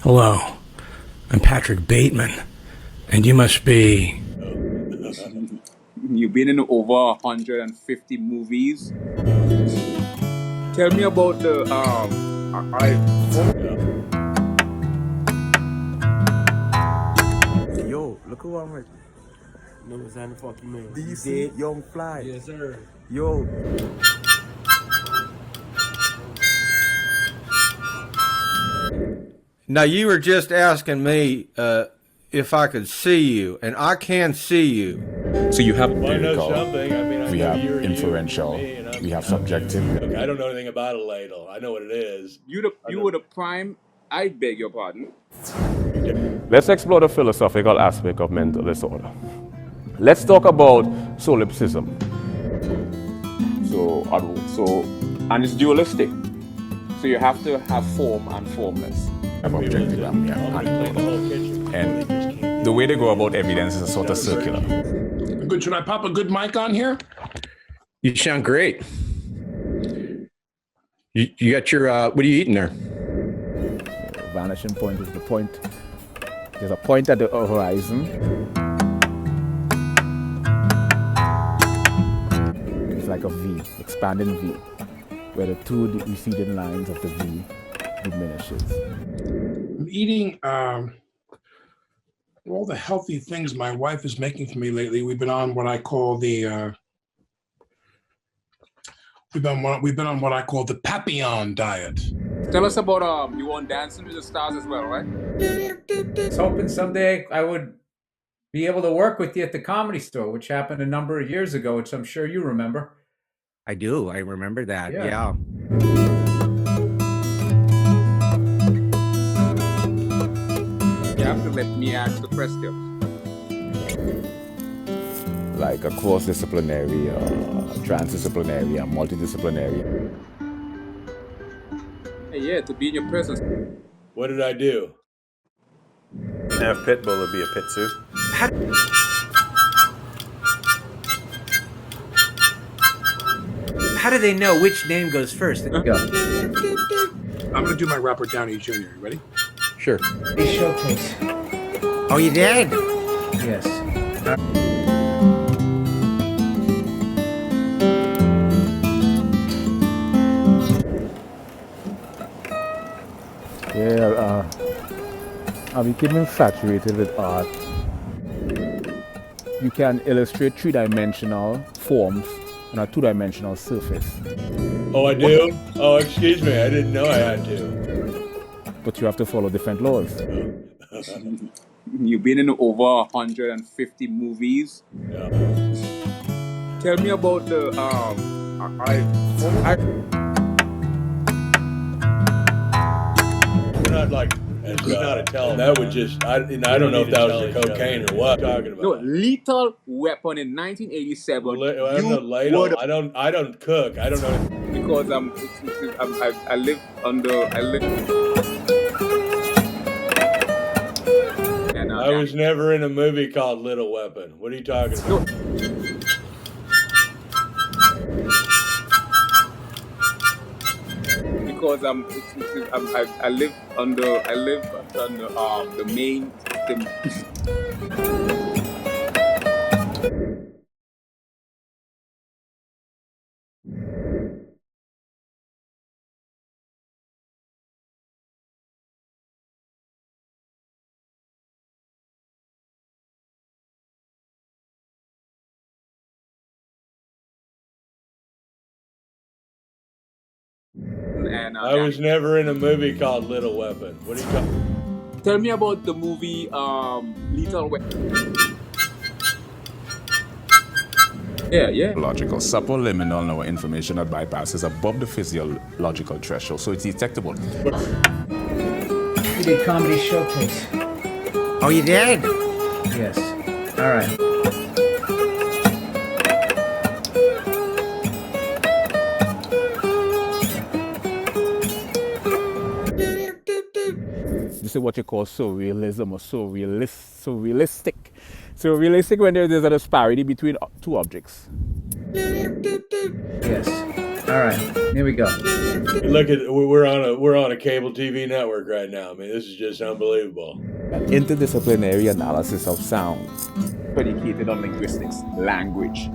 Hello, I'm Patrick Bateman, and you must be... You've been in over 150 movies. Tell me about the Yo, look who I'm with. No, it's not the fuck you mean. DC Young Fly. Yes, sir. Yo. Now, you were just asking me if I could see you, and I can see you. So you have Well, I know something. I mean, I we know have you're inferential, you, and we have subjective. Look, I don't know anything about a ladle. I know what it is. you were the prime. I beg your pardon. Let's explore the philosophical aspect of mental disorder. Let's talk about solipsism. And it's dualistic. So you have to have form and formless. Objective, and the way they go about evidence is sort of circular. Good. Should I pop a good mic on here? You sound great. You got your, what are you eating there? Vanishing point is the point. There's a point at the horizon. It's like a V, expanding V, where the two receding lines of the V diminishes. I'm eating all the healthy things my wife is making for me lately. We've been on what I call the we've been on what I call the Papillon diet. Tell us about you want Dancing with the Stars as well, right? I was hoping someday I would be able to work with you at the Comedy Store, which happened a number of years ago, which I'm sure you remember. I do. I remember that. Yeah. You have to let me ask the question. Like a cross-disciplinary, transdisciplinary, and multidisciplinary. Hey, yeah, to be in your presence. What did I do? Now, Pitbull would be a Pitsu. How do they know which name goes first? Go. I'm gonna do my Robert Downey Jr. You ready? Sure. Showcase. Oh, you did? Yes. Yeah, I became infatuated with art. You can illustrate three-dimensional forms on a two-dimensional surface. Oh, I do? Oh, excuse me. I didn't know I had to. But you have to follow different laws. You've been in over 150 movies. Yeah. Tell me about the We're not like, it's not a tell. That would just, I don't know if that was the cocaine or what I'm talking about. no Lethal Weapon in 1987. I'm not ladle. I don't cook. I don't know. Because I live under. And, I was never in a movie called Little Weapon. What are you talking about? Because I live under the main system. And I was never in a movie called Little Weapon. What are you talking? Tell me about the movie Lethal Weapon. Yeah. Logical, subliminal information that bypasses above the physiological threshold, so it's detectable. You did Comedy Showcase. Oh, you did? Yes. All right. This is what you call surrealism or surrealistic. Surrealistic when there's a disparity between two objects. Yes. All right, here we go. Look at we're on a cable TV network right now. I mean, this is just unbelievable. An interdisciplinary analysis of sound. Predicated on linguistics, language,